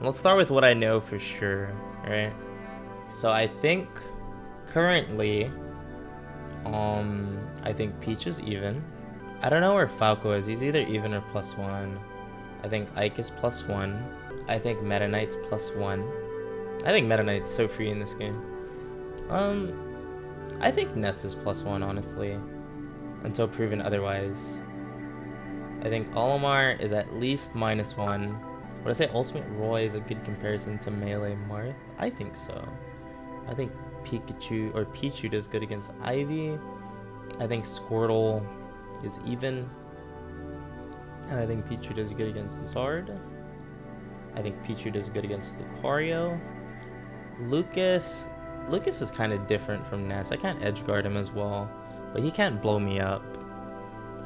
Let's start with what I know for sure, right? So I think currently, I think Peach is even. I don't know where Falco is. He's either even or +1. I think Ike is +1. I think Meta Knight's +1. I think Meta Knight's so free in this game. I think Ness is +1, honestly, until proven otherwise. I think Olimar is at least -1. Would I say Ultimate Roy is a good comparison to Melee Marth? I think so. I think Pichu does good against Ivy. I think Squirtle is even. And I think Pichu does good against Zard. I think Pichu does good against Lucario. Lucas is kind of different from Ness. I can't edge guard him as well, but he can't blow me up.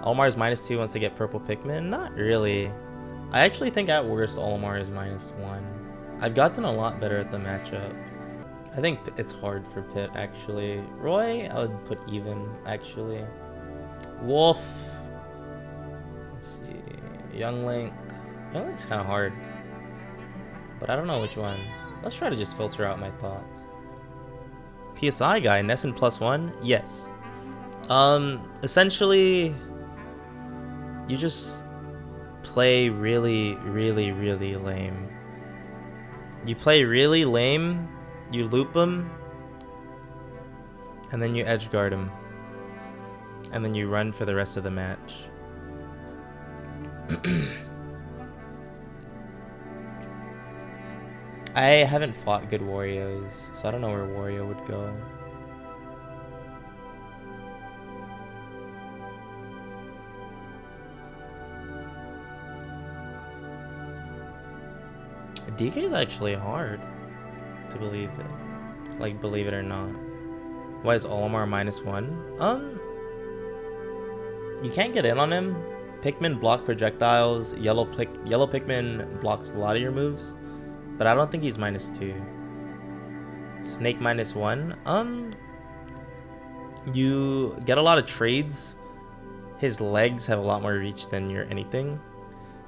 Olimar's -2 once they get purple Pikmin? Not really. I actually think at worst Olimar is -1. I've gotten a lot better at the matchup. I think it's hard for Pit, actually. Roy, I would put even, actually. Wolf. Let's see. Young Link's kind of hard, but I don't know which one. Let's try to just filter out my thoughts. PSI guy, Nesson +1? Yes. Essentially, you just play really, really, really lame. You play really lame, you loop him, and then you edge guard him. And then you run for the rest of the match. I haven't fought good Warios, so I don't know where Wario would go. DK is actually hard to believe it. Like, believe it or not. Why is Olimar -1? You can't get in on him. Pikmin block projectiles. Yellow Pikmin blocks a lot of your moves, but I don't think he's -2. Snake -1. You get a lot of trades. His legs have a lot more reach than your anything.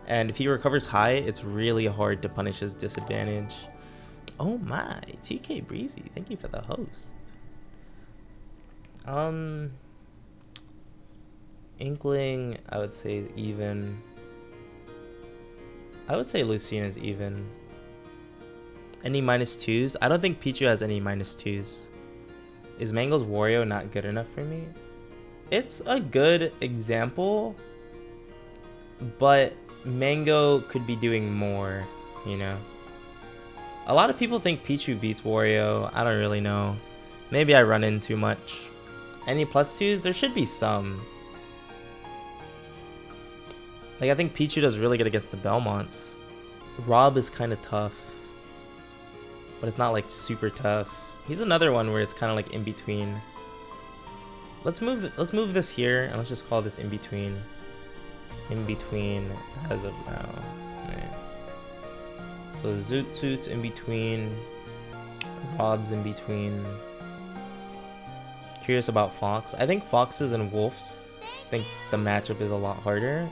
And if he recovers high, it's really hard to punish his disadvantage. Oh my, TK Breezy, thank you for the host. Inkling, I would say is even. I would say Lucina's even. Any -2s? I don't think Pichu has any -2s. Is Mango's Wario not good enough for me? It's a good example, but Mango could be doing more, you know? A lot of people think Pichu beats Wario. I don't really know. Maybe I run in too much. Any +2s? There should be some. Like, I think Pichu does really good against the Belmonts. Rob is kind of tough, but it's not like super tough. He's another one where it's kind of like in between. Let's move this here and let's just call this in between. In between as of now. Right. So Zoot Suit's in between. Rob's in between. Curious about Fox. I think Foxes and Wolves. I think the matchup is a lot harder.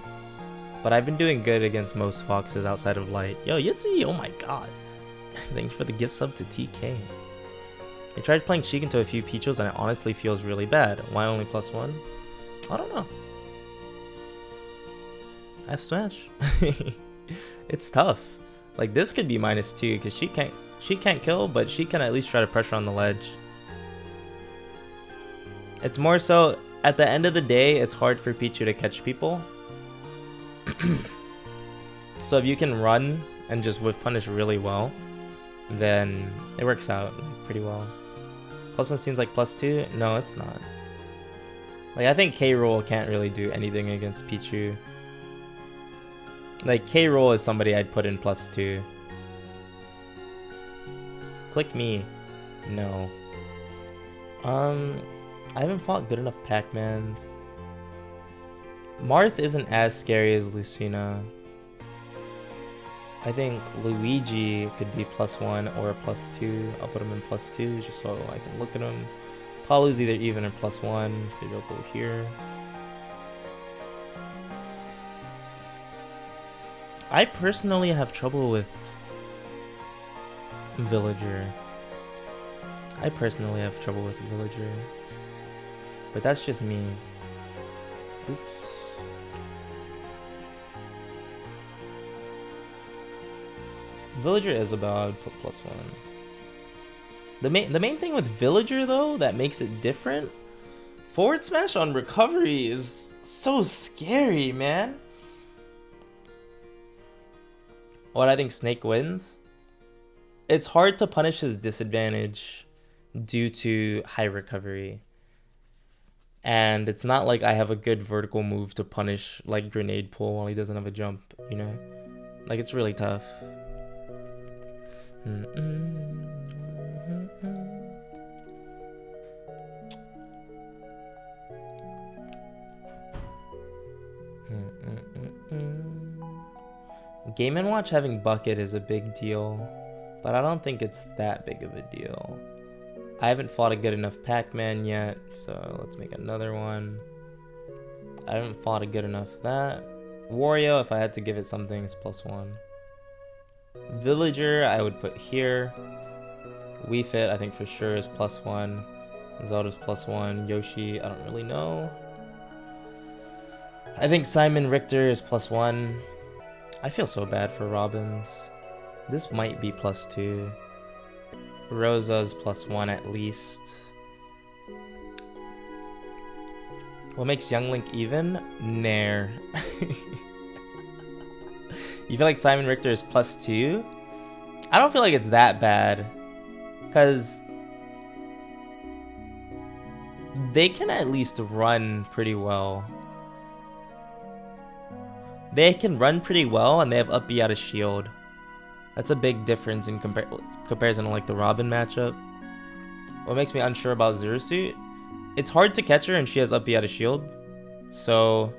But I've been doing good against most Foxes outside of Light. Yo, Yitzy! Oh my god. Thank you for the gift sub to TK. I tried playing Sheik into a few Pichos and it honestly feels really bad. Why only +1? I don't know. F Smash. It's tough. Like, this could be -2 because she can't kill, but she can at least try to pressure on the ledge. It's more so at the end of the day, it's hard for Pichu to catch people. So if you can run and just whiff punish really well, then it works out pretty well. +1 seems like +2. No, it's not. Like, I think K. Rool can't really do anything against Pichu. Like, K. Rool is somebody I'd put in +2. Click me. No. I haven't fought good enough Pac-Mans. Marth isn't as scary as Lucina. I think Luigi could be +1 or a +2. I'll put him in +2 just so I can look at him. Palu's either even or +1, so you'll go here. I personally have trouble with Villager. I personally have trouble with Villager. But that's just me. Oops. Villager Isabel, I would put +1. The main thing with Villager though that makes it different, forward smash on recovery is so scary, man. What I think Snake wins? It's hard to punish his disadvantage due to high recovery. And it's not like I have a good vertical move to punish like grenade pull while he doesn't have a jump, you know? Like it's really tough. Game & Watch having bucket is a big deal, but I don't think it's that big of a deal. I haven't fought a good enough Pac-Man yet, so let's make another one. I haven't fought a good enough that. Wario, if I had to give it something, is +1. Villager, I would put here. Wii Fit, I think for sure is +1. Zelda's +1. Yoshi, I don't really know. I think Simon Richter is +1. I feel so bad for Robbins. This might be +2. Rosa's +1 at least. What makes Young Link even? Nair. You feel like Simon Richter is +2? I don't feel like it's that bad. Because they can at least run pretty well. They can run pretty well and they have up B out of shield. That's a big difference in comparison to like the Robin matchup. What makes me unsure about Zero Suit? It's hard to catch her and she has up B out of shield. So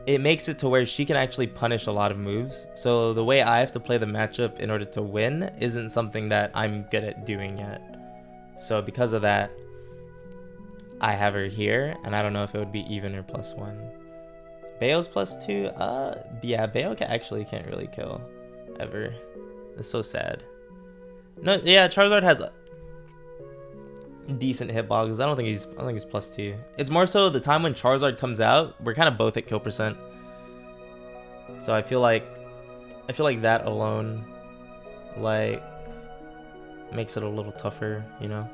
it makes it to where she can actually punish a lot of moves. So the way I have to play the matchup in order to win isn't something that I'm good at doing yet. So because of that, I have her here and I don't know if it would be even or +1. Bayo's +2? Yeah, Bayo actually can't really kill. Ever. It's so sad. No, yeah, Charizard has a decent hitbox. I think he's +2. It's more so the time when Charizard comes out, we're kind of both at kill percent. So I feel like that alone like makes it a little tougher, you know?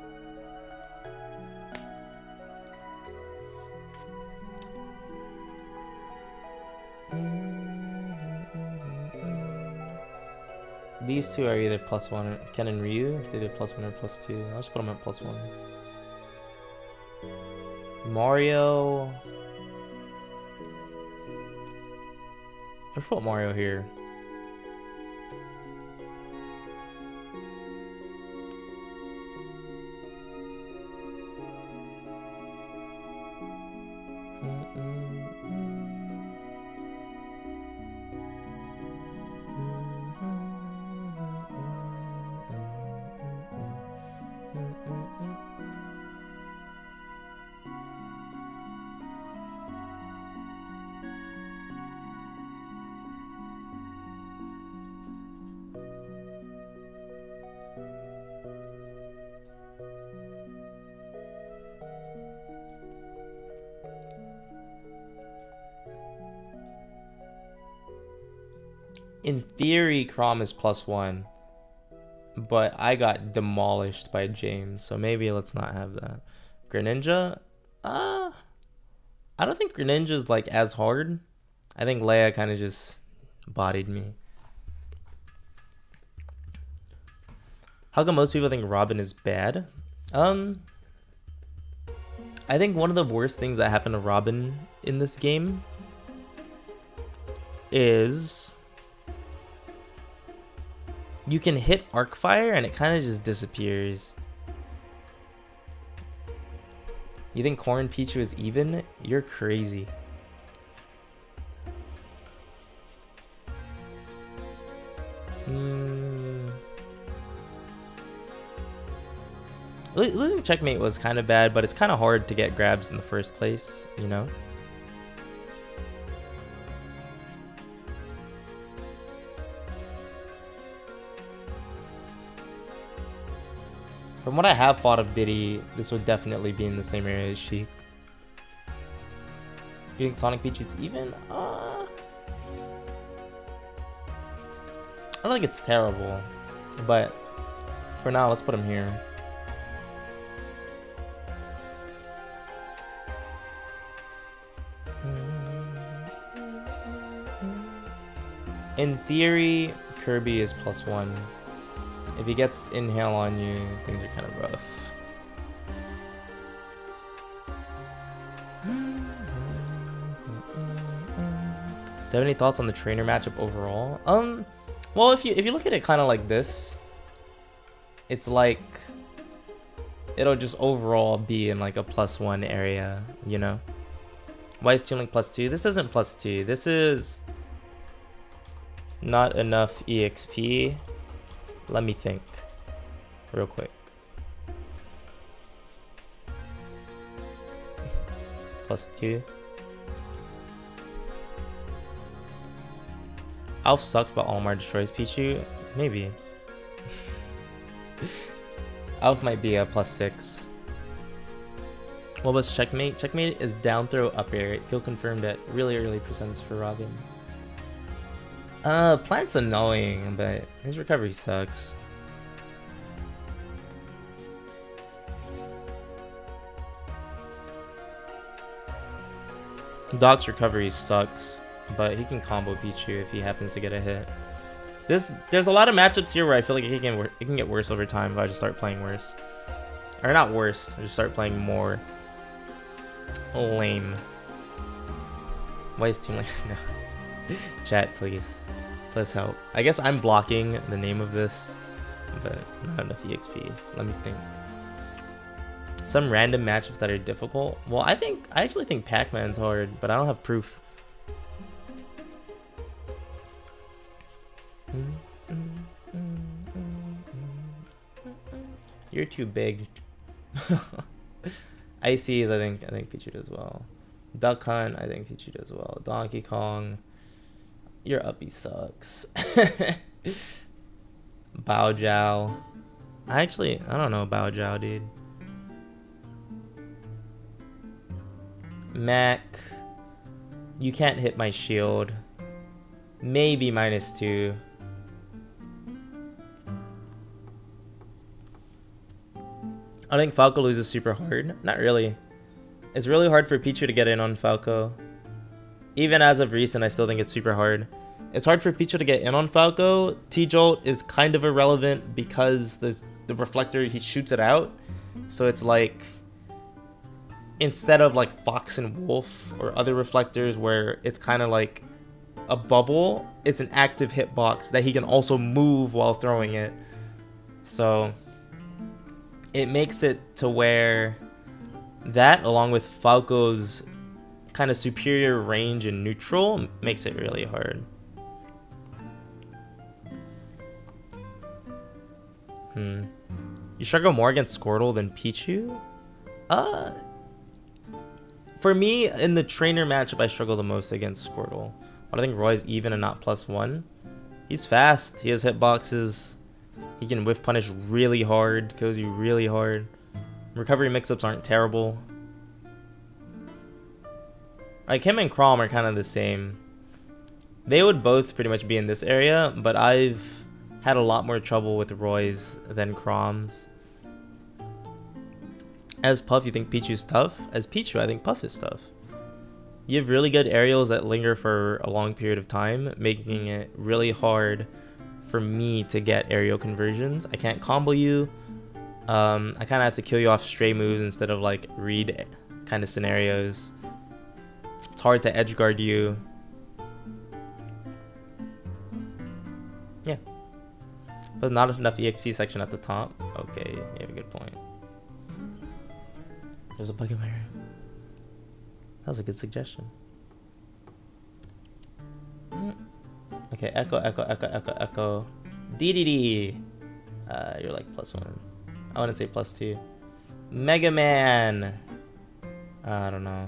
These two are either +1 or Ken and Ryu. It's either +1 or +2. I'll just put them at +1. Mario. Let's put Mario here. In theory, Chrom is +1, but I got demolished by James, so maybe let's not have that. Greninja? I don't think Greninja's like as hard. I think Leia kind of just bodied me. How come most people think Robin is bad? I think one of the worst things that happened to Robin in this game is you can hit arc fire and it kind of just disappears. You think Corrin Pichu is even? You're crazy. Losing checkmate was kind of bad, but it's kind of hard to get grabs in the first place, you know? From what I have fought of Diddy, this would definitely be in the same area as Sheik. You think Sonic Pichu's even? I don't think it's terrible, but for now, let's put him here. In theory, Kirby is +1. If he gets Inhale on you, things are kind of rough. Do you have any thoughts on the trainer matchup overall? Well, if you look at it kind of like this, it's like it'll just overall be in like a +1 area, you know? Why is Toon Link +2? This isn't +2. This is not enough EXP. Let me think real quick. +2. Alf sucks, but Olimar destroys Pichu. Maybe. Alf might be a +6. What was Checkmate? Checkmate is down throw up air. It feel confirmed at really early percents for Robin. Plant's annoying, but his recovery sucks. Doc's recovery sucks, but he can combo Pichu if he happens to get a hit. There's a lot of matchups here where I feel like it can get worse over time if I just start playing worse. Or not worse, I just start playing more lame. Why is Team Lane? No. Chat, please. Please help. I guess I'm blocking the name of this, but not enough EXP. Let me think. Some random matchups that are difficult. Well, I actually think Pac-Man's hard, but I don't have proof. You're too big. Icy's, I think Pichu does well. Duck Hunt, I think Pichu does well. Donkey Kong, your uppy sucks. Bao Jiao. I don't know Bao Jiao, dude. Mac, you can't hit my shield. Maybe -2. I think Falco loses super hard. Not really. It's really hard for Pichu to get in on Falco. Even as of recent, I still think it's super hard. It's hard for Pichu to get in on Falco. T-Jolt is kind of irrelevant because the reflector, he shoots it out. So it's like, instead of like Fox and Wolf or other reflectors where it's kind of like a bubble, it's an active hitbox that he can also move while throwing it. So it makes it to where that, along with Falco's kind of superior range and neutral, makes it really hard. You struggle more against Squirtle than Pichu? For me, in the trainer matchup, I struggle the most against Squirtle. But I think Roy's even and not +1. He's fast. He has hitboxes. He can whiff punish really hard. Kills you really hard. Recovery mix-ups aren't terrible. Like, him and Crom are kind of the same. They would both pretty much be in this area, but I've had a lot more trouble with Roy's than Crom's. As Puff, you think Pichu's tough? As Pichu, I think Puff is tough. You have really good aerials that linger for a long period of time, making it really hard for me to get aerial conversions. I can't combo you. I kind of have to kill you off stray moves instead of like read kind of scenarios. It's hard to edge guard you. Yeah. But not enough EXP section at the top. Okay, you have a good point. There's a bug in my room. That was a good suggestion. Okay, echo. DDD. You're like +1. I want to say +2. Mega Man. I don't know.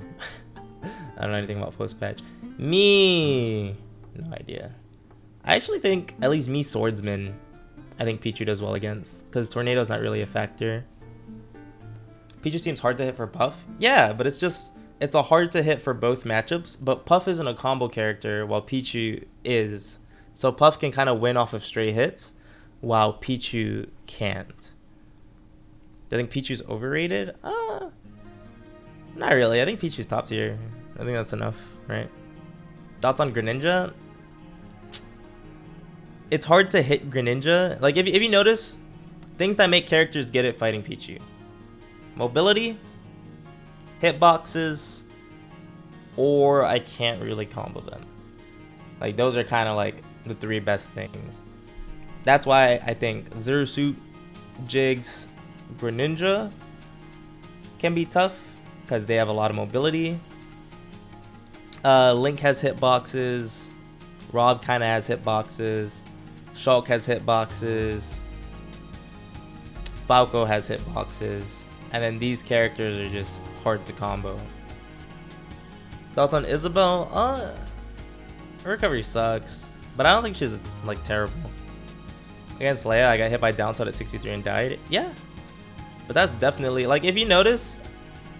I don't know anything about post patch. Me. No idea. I actually think at least me Swordsman. I think Pichu does well against, because Tornado's not really a factor. Pichu seems hard to hit for Puff. Yeah, but it's a hard to hit for both matchups, but Puff isn't a combo character while Pichu is. So Puff can kind of win off of stray hits while Pichu can't. Do I think Pichu's overrated? Not really. I think Pichu's top tier. I think that's enough, right? Thoughts on Greninja? It's hard to hit Greninja. Like, if you notice, things that make characters get it fighting Pichu. Mobility, hitboxes, or I can't really combo them. Like, those are kind of like the 3 best things. That's why I think Zero Suit, Jigs, Greninja can be tough because they have a lot of mobility. Link has hitboxes. Rob kind of has hitboxes. Shulk has hitboxes. Falco has hitboxes. And then these characters are just hard to combo. Thoughts on Isabelle? Her recovery sucks, but I don't think she's like terrible. Against Leia, I got hit by down tilt at 63 and died. Yeah, but that's definitely, like, if you notice,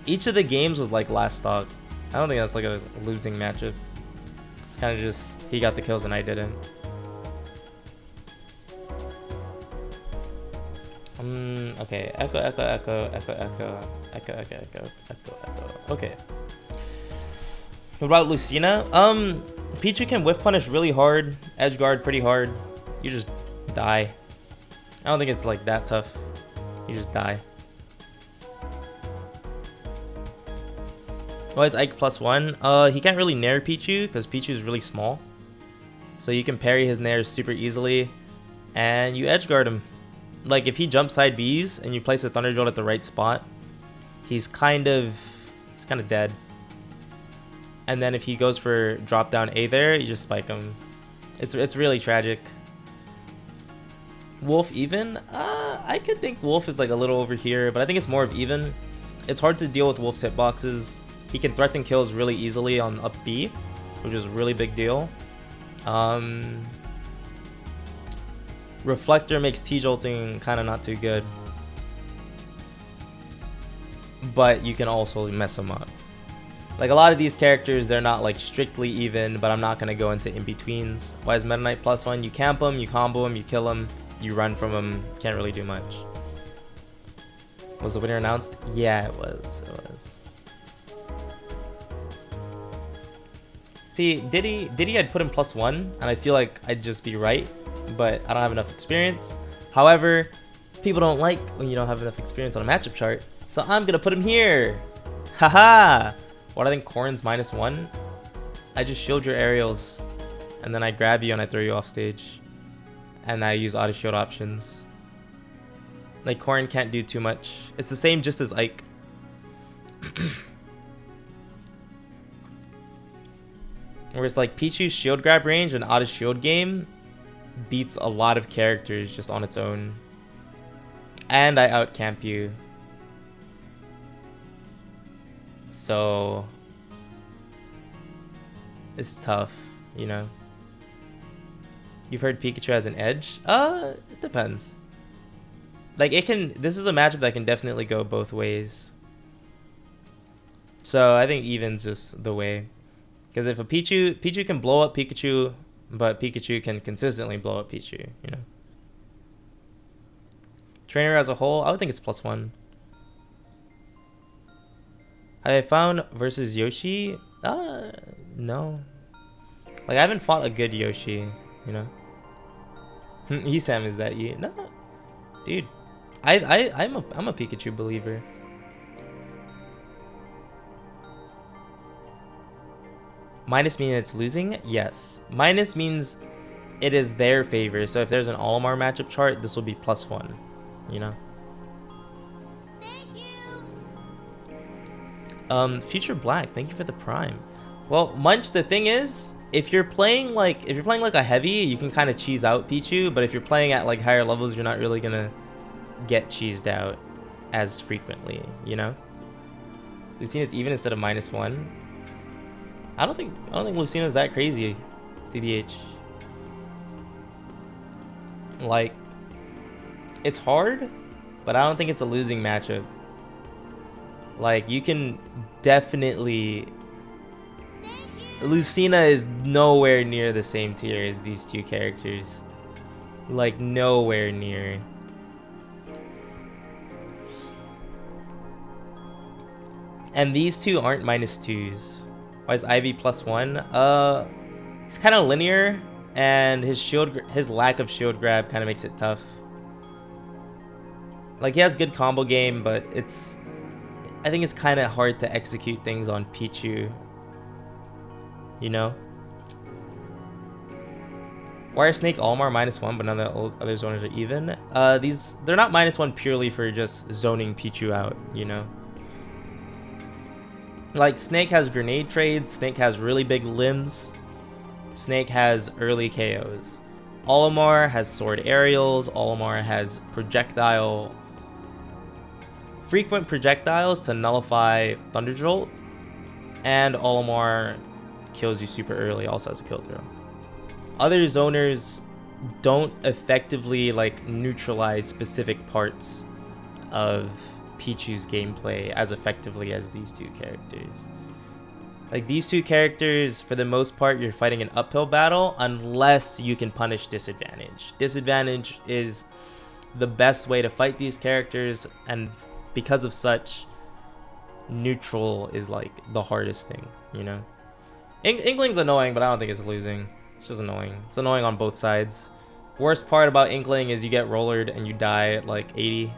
each of the games was like last stock. I don't think that's like a losing matchup. It's kind of just he got the kills and I didn't. Okay, echo. Okay. What about Lucina? Pichu can whiff punish really hard, edge guard pretty hard. You just die. I don't think it's like that tough. You just die. Oh, it's Ike +1. He can't really nair Pichu because Pichu is really small. So you can parry his nairs super easily, and you edge guard him. Like, if he jumps side Bs and you place a Thunder Jolt at the right spot, he's kind of dead. And then if he goes for drop down A there, you just spike him. It's really tragic. Wolf even? I could think Wolf is like a little over here, but I think it's more of even. It's hard to deal with Wolf's hitboxes. He can threaten kills really easily on up B, which is a really big deal. Reflector makes T-jolting kind of not too good, but you can also mess him up. Like, a lot of these characters, they're not like strictly even, but I'm not going to go into in-betweens. Why is Meta Knight +1? You camp him, you combo him, you kill him, you run from him, can't really do much. Was the winner announced? Yeah, it was. See, Diddy I'd put him +1, and I feel like I'd just be right, but I don't have enough experience. However, people don't like when you don't have enough experience on a matchup chart, so I'm gonna put him here. Haha! What, I think Corrin's -1? I just shield your aerials, and then I grab you and I throw you off stage, and I use auto shield options. Like, Corrin can't do too much. It's the same just as Ike. Whereas like Pichu's shield grab range and auto shield game beats a lot of characters just on its own. And I out camp you. So it's tough, you know. You've heard Pikachu has an edge? It depends. Like, this is a matchup that can definitely go both ways. So I think even's just the way. Because if a Pichu can blow up Pikachu, but Pikachu can consistently blow up Pichu, you know. Trainer as a whole, I would think it's +1. Have I found versus Yoshi? No. Like, I haven't fought a good Yoshi, you know. Esam, is that you? No, dude. I'm a Pikachu believer. Minus means it's losing? Yes. Minus means it is their favor. So if there's an Olimar matchup chart, this will be +1. You know? Thank you. Future Black, thank you for the Prime. Well, Munch, the thing is, if you're playing like a heavy, you can kind of cheese out Pichu, but if you're playing at like higher levels, you're not really gonna get cheesed out as frequently, you know? Lucina's even instead of -1. I don't think Lucina's that crazy, TBH. Like, It's hard, but I don't think it's a losing matchup. Like, you can definitely... Lucina is nowhere near the same tier as these two characters. Like, nowhere near. And these two aren't -2s. Why is Ivy +1? He's kind of linear, and his lack of shield grab kind of makes it tough. Like, he has good combo game, but I think it's kind of hard to execute things on Pichu. You know? Why are Snake Olimar -1, but none of the other zoners are even? They're not -1 purely for just zoning Pichu out, you know? Like, Snake has grenade trades, Snake has really big limbs, Snake has early KOs. Olimar has sword aerials, Olimar has frequent projectiles to nullify Thunder Jolt, and Olimar kills you super early, also has a kill throw. Other zoners don't effectively like neutralize specific parts of Pichu's gameplay as effectively as these two characters. Like, these two characters, for the most part, you're fighting an uphill battle unless you can punish disadvantage. Disadvantage is the best way to fight these characters, and because of such, neutral is like the hardest thing, you know? Inkling's annoying, but I don't think it's losing. It's just annoying. It's annoying on both sides. Worst part about Inkling is you get rollered and you die at like 80.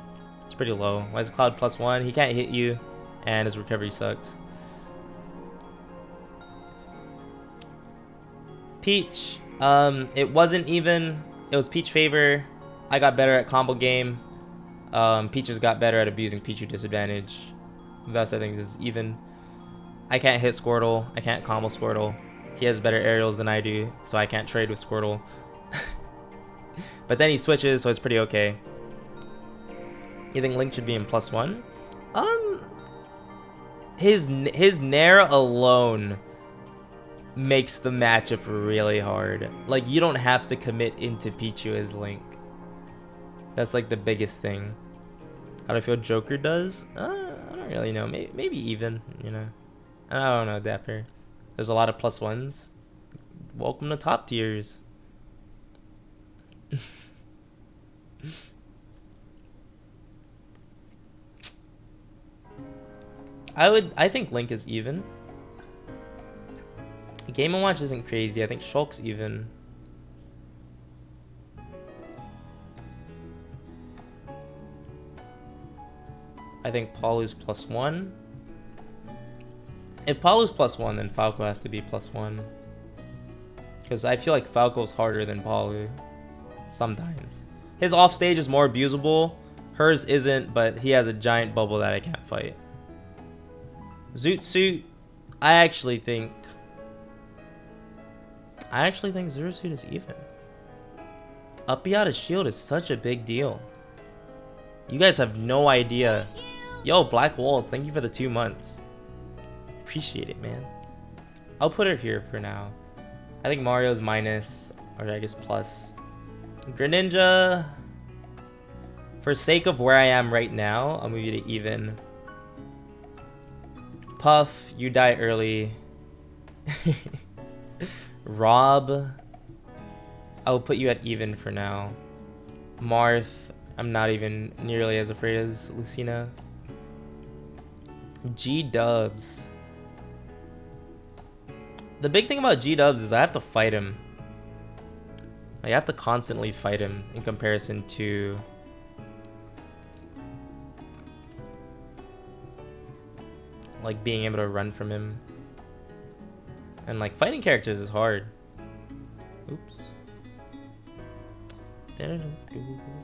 It's pretty low. Why is Cloud +1? He can't hit you, and his recovery sucks. Peach, it wasn't even. It was Peach favor. I got better at combo game. Peaches got better at abusing Pichu disadvantage. Thus, I think this is even. I can't hit Squirtle. I can't combo Squirtle. He has better aerials than I do, so I can't trade with Squirtle. But then he switches, so it's pretty okay. You think Link should be in +1? His Nair alone makes the matchup really hard. Like, you don't have to commit into Pichu as Link. That's like the biggest thing. How do I feel Joker does? I don't really know. Maybe even, you know. I don't know, Dapper. There's a lot of +1s. Welcome to top tiers. I think Link is even. Game & Watch isn't crazy. I think Shulk's even. I think Palu's +1. If Palu's +1, then Falco has to be +1. Because I feel like Falco's harder than Palu. Sometimes. His offstage is more abusable. Hers isn't, but he has a giant bubble that I can't fight. Zoot Suit, I actually think Zero Suit is even. Up B out of shield is such a big deal. You guys have no idea. Yo, Black Waltz, thank you for the 2 months. Appreciate it, man. I'll put her here for now. I think Mario's minus, or I guess plus. Greninja, for sake of where I am right now, I'll move you to even. Puff, you die early. Rob, I'll put you at even for now. Marth, I'm not even nearly as afraid as Lucina. G-Dubs. The big thing about G-Dubs is I have to fight him. I have to constantly fight him in comparison to like being able to run from him. And like fighting characters is hard. Oops.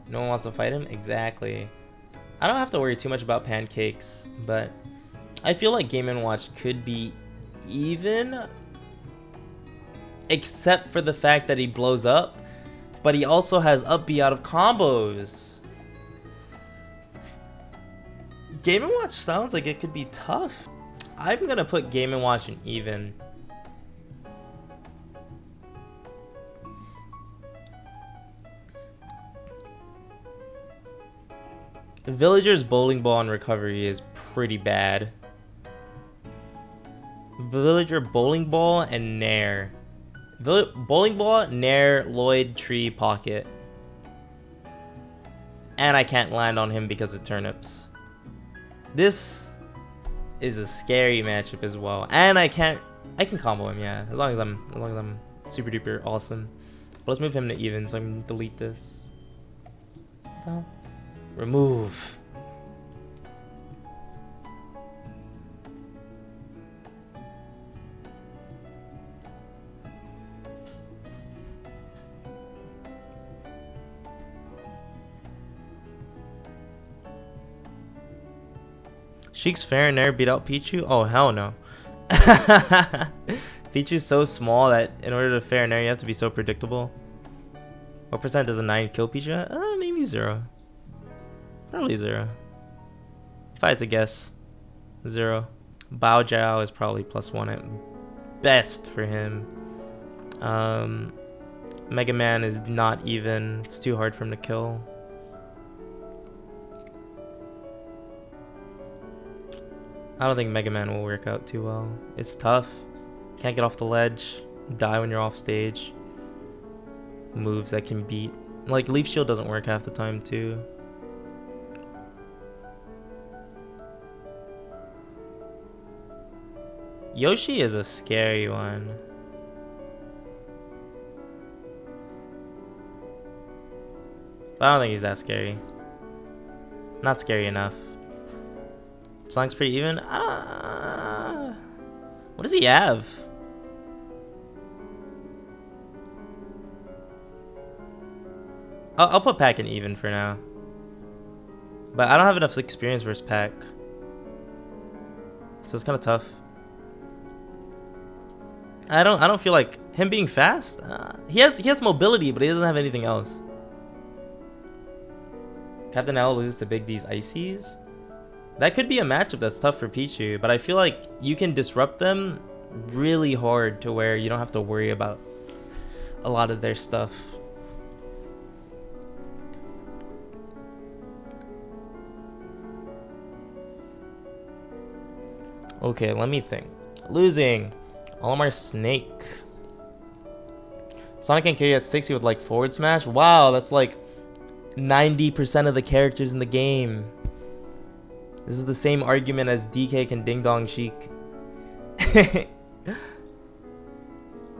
No one wants to fight him? Exactly. I don't have to worry too much about Pancakes, but I feel like Game & Watch could be even, except for the fact that he blows up, but he also has up B out of combos. Game & Watch sounds like it could be tough. I'm gonna put Game & Watch in even. Villager's bowling ball and recovery is pretty bad. Villager bowling ball and Nair. Bowling ball, Nair, Lloyd, tree, pocket. And I can't land on him because of turnips. This is a scary matchup as well. And I can combo him, yeah. As long as I'm super duper awesome. But let's move him to even so I can delete this. No. Remove. Sheik's fair and Nair beat out Pichu? Oh, hell no. Pichu's so small that in order to fair and Nair, you have to be so predictable. What percent does a 9 kill Pichu? Maybe 0. Probably 0. If I had to guess, 0. Bao Jiao is probably +1 at best for him. Mega Man is not even. It's too hard for him to kill. I don't think Mega Man will work out too well. It's tough. Can't get off the ledge. Die when you're off stage. Moves that can beat. Like, Leaf Shield doesn't work half the time too. Yoshi is a scary one. But I don't think he's that scary. Not scary enough. Song's pretty even. What does he have? I'll put Pac in even for now. But I don't have enough experience versus Pac. So it's kind of tough. I don't feel like him being fast. He has mobility, but he doesn't have anything else. Captain L loses to Big D's Ices. That could be a matchup that's tough for Pichu, but I feel like you can disrupt them really hard to where you don't have to worry about a lot of their stuff. Okay, let me think. Losing. Olimar Snake. Sonic and Kiryu at 60 with like forward smash. Wow, that's like 90% of the characters in the game. This is the same argument as DK can Ding Dong Sheik.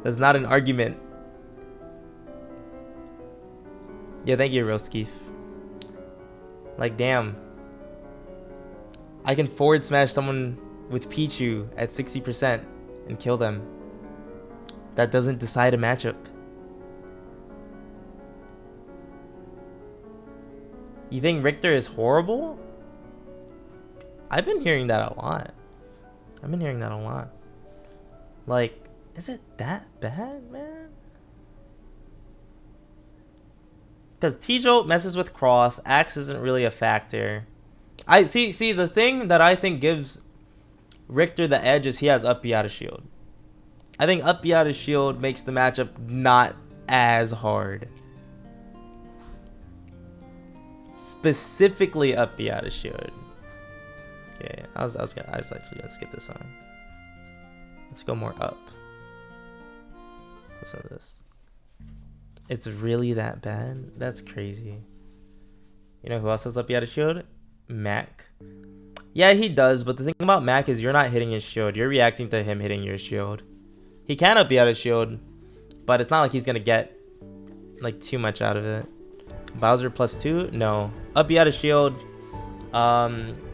That's not an argument. Yeah, thank you, Roskeef. Like, damn. I can forward smash someone with Pichu at 60% and kill them. That doesn't decide a matchup. You think Richter is horrible? I've been hearing that a lot. Like, is it that bad, man? Because T-Jolt messes with Cross. Axe isn't really a factor. I see the thing that I think gives Richter the edge is he has up B out of shield. I think up B out of shield makes the matchup not as hard. Specifically up B out of shield. Okay, I was actually gonna skip this one. Let's go more up. Listen to this. It's really that bad? That's crazy. You know who else has up B out of shield? Mac. Yeah, he does, but the thing about Mac is you're not hitting his shield. You're reacting to him hitting your shield. He can up B out of shield, but it's not like he's gonna get like too much out of it. Bowser +2? No. Up B out of shield.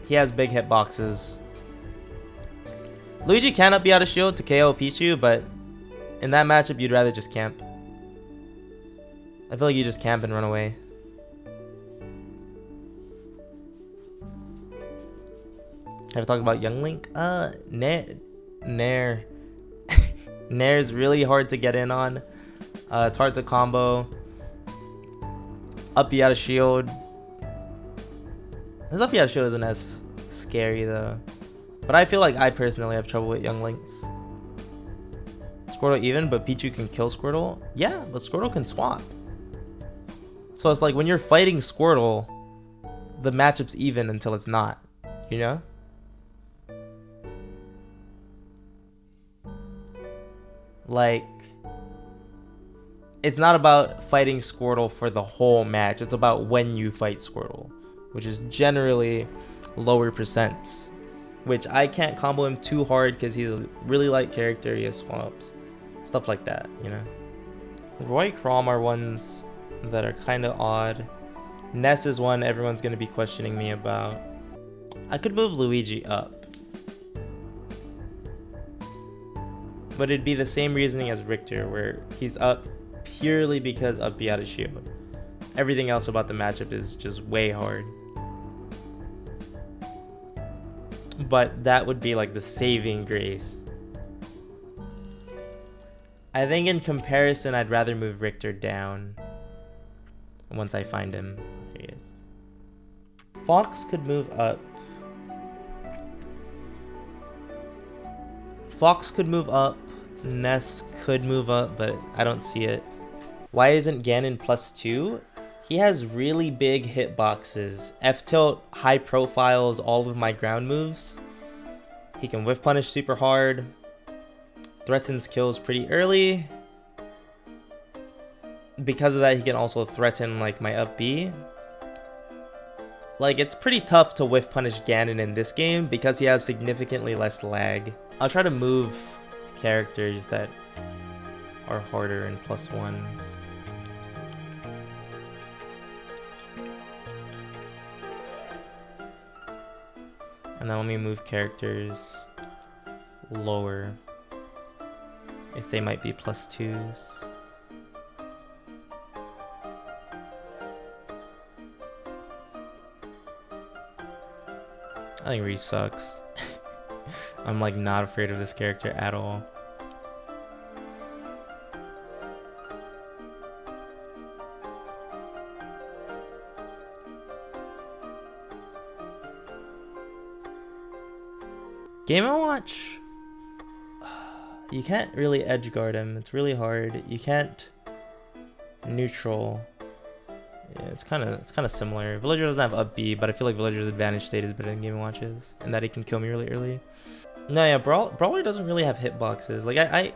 He has big hitboxes. Luigi can up B out of shield to KO Pichu, but in that matchup, you'd rather just camp. I feel like you just camp and run away. Have we talked about Young Link? Nair. Nair is really hard to get in on. It's hard to combo. Up B out of shield. His up B out of shield isn't as scary though. But I feel like I personally have trouble with Young Links. Squirtle even, but Pichu can kill Squirtle? Yeah, but Squirtle can swap. So it's like when you're fighting Squirtle, the matchup's even until it's not, you know? Like, it's not about fighting Squirtle for the whole match. It's about when you fight Squirtle, which is generally lower percent. Which I can't combo him too hard because he's a really light character. He has swamps, stuff like that, you know? Roy, Chrom are ones that are kind of odd. Ness is one everyone's going to be questioning me about. I could move Luigi up, but it'd be the same reasoning as Richter, where he's up purely because up B out of shield. Everything else about the matchup is just way hard. But that would be like the saving grace. I think in comparison, I'd rather move Richter down once I find him. There he is. Fox could move up. Fox could move up. Ness could move up, but I don't see it. Why isn't Ganon +2? He has really big hitboxes. F-tilt, high profiles, all of my ground moves. He can whiff punish super hard. Threatens kills pretty early. Because of that, he can also threaten like my up B. Like, it's pretty tough to whiff punish Ganon in this game because he has significantly less lag. I'll try to move characters that are harder in +1s. And then let me move characters lower if they might be +2s. I think Reese sucks. I'm like not afraid of this character at all. Game & Watch, you can't really edge guard him. It's really hard. You can't neutral. Yeah, it's kind of similar. Villager doesn't have up B, but I feel like Villager's advantage state is better than Game & Watch's, and that he can kill me really early. No, yeah, Brawler doesn't really have hitboxes. Like I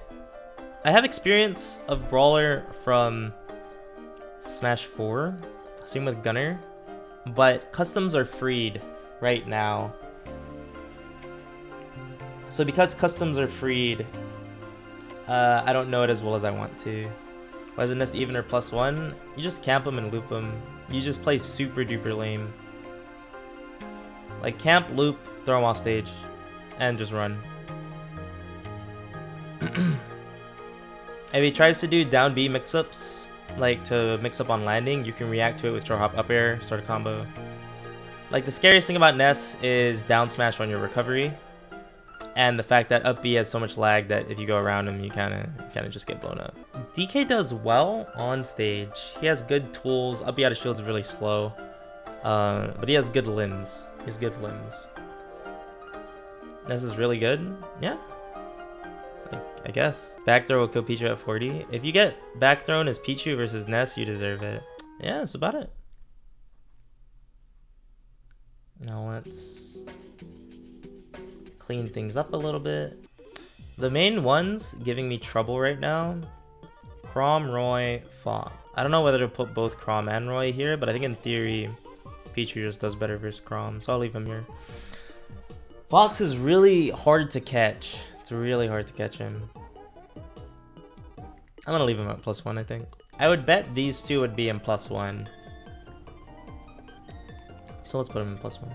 have experience of Brawler from Smash 4, same with Gunner, but customs are freed right now. So because customs are freed, I don't know it as well as I want to. Why isn't this even or +1? You just camp them and loop them. You just play super duper lame. Like camp, loop, throw them off stage, and just run. If he tries to do down B mix-ups, like to mix up on landing, you can react to it with throw hop up air, start a combo. Like the scariest thing about Ness is down smash on your recovery. And the fact that up B has so much lag that if you go around him, you kind of just get blown up. DK does well on stage. He has good tools. Up B out of shield is really slow, but he has good limbs. He has good limbs. This is really good. Yeah, I guess. Back throw will kill Pichu at 40. If you get back thrown as Pichu versus Ness, you deserve it. Yeah, that's about it. Now let's clean things up a little bit. The main ones giving me trouble right now: Chrom, Roy, Fox. I don't know whether to put both Chrom and Roy here, but I think in theory Pichu just does better versus Chrom, so I'll leave him here. Fox is really hard to catch. It's really hard to catch him. I'm gonna leave him at +1, I think. I would bet these two would be in +1. So let's put him in +1.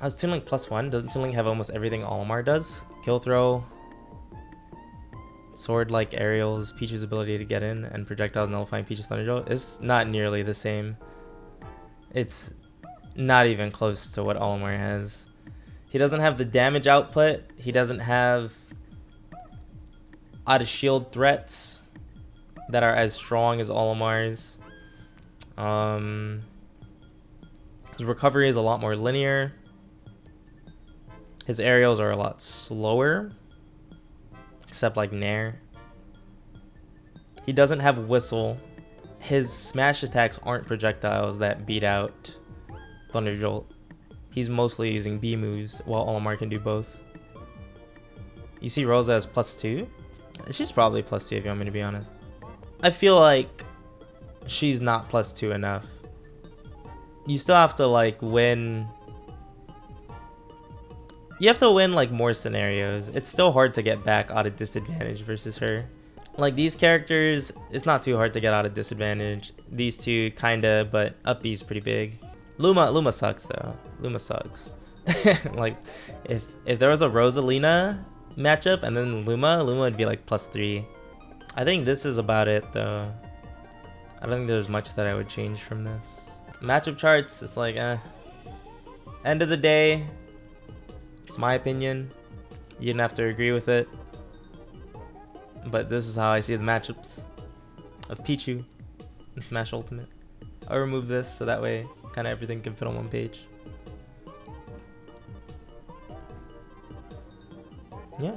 How's Toon Link +1? Doesn't Toon Link have almost everything Olimar does? Kill throw, sword like aerials, Pichu's ability to get in, and projectiles nullifying Pichu's Thunder Jolt. It's not nearly the same. It's not even close to what Olimar has. He doesn't have the damage output. He doesn't have out of shield threats that are as strong as Olimar's. His recovery is a lot more linear. His aerials are a lot slower, except like Nair. He doesn't have Whistle. His smash attacks aren't projectiles that beat out Thunder Jolt. He's mostly using B moves, while Olimar can do both. You see Rosa as +2? She's probably +2 if you want me to be honest. I feel like she's not +2 enough. You still have to like win. You have to win like more scenarios. It's still hard to get back out of disadvantage versus her. Like these characters, it's not too hard to get out of disadvantage. These two kinda, but up B's pretty big. Luma sucks though. Luma sucks. Like if there was a Rosalina matchup and then Luma would be like +3. I think this is about it though. I don't think there's much that I would change from this. Matchup charts, it's like end of the day, it's my opinion. You didn't have to agree with it. But this is how I see the matchups of Pichu and Smash Ultimate. I'll remove this so that way kind of everything can fit on one page. Yeah.